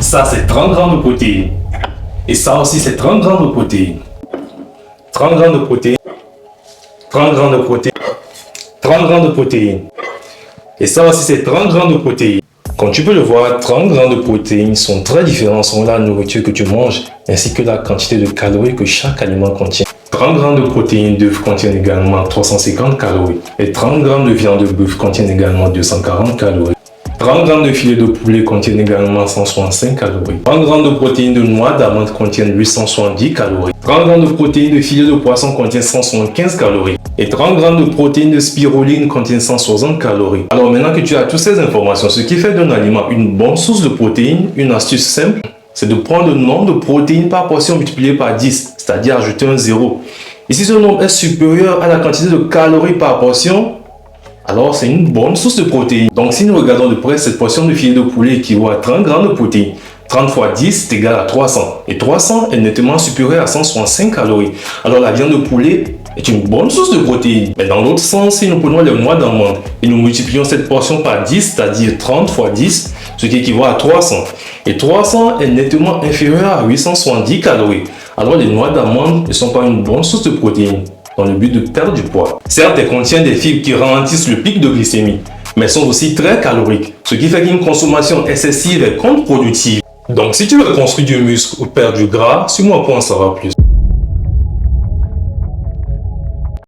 Ça, c'est 30 grammes de protéines. Et ça aussi, c'est 30 grammes de protéines. 30 grammes de protéines. 30 grammes de protéines. 30 grammes de protéines. Et ça aussi, c'est 30 grammes de protéines. Comme tu peux le voir, 30 grammes de protéines sont très différents selon la nourriture que tu manges, ainsi que la quantité de calories que chaque aliment contient. 30 grammes de protéines d'œufs contiennent également 350 calories. Et 30 grammes de viande de bœuf contiennent également 240 calories. 30 grammes de filet de poulet contiennent également 165 calories. 30 grammes de protéines de noix d'amande contiennent 870 calories. 30 grammes de protéines de filet de poisson contiennent 175 calories. Et 30 grammes de protéines de spiruline contiennent 160 calories. Alors maintenant que tu as toutes ces informations, ce qui fait d'un aliment une bonne source de protéines, une astuce simple, c'est de prendre le nombre de protéines par portion multiplié par 10, c'est-à-dire ajouter un 0. Et si ce nombre est supérieur à la quantité de calories par portion, alors c'est une bonne source de protéines. Donc si nous regardons de près, cette portion de filet de poulet équivaut à 30 grammes de protéines. 30 fois 10 est égal à 300. Et 300 est nettement supérieur à 165 calories. Alors la viande de poulet est une bonne source de protéines. Mais dans l'autre sens, si nous prenons les noix d'amande et nous multiplions cette portion par 10, c'est-à-dire 30 fois 10, ce qui équivaut à 300. Et 300 est nettement inférieur à 870 calories. Alors les noix d'amande ne sont pas une bonne source de protéines dans le but de perdre du poids. Certes, elles contiennent des fibres qui ralentissent le pic de glycémie, mais sont aussi très caloriques, ce qui fait qu'une consommation excessive est contre-productive. Donc si tu veux construire du muscle ou perdre du gras, suis-moi pour en savoir plus.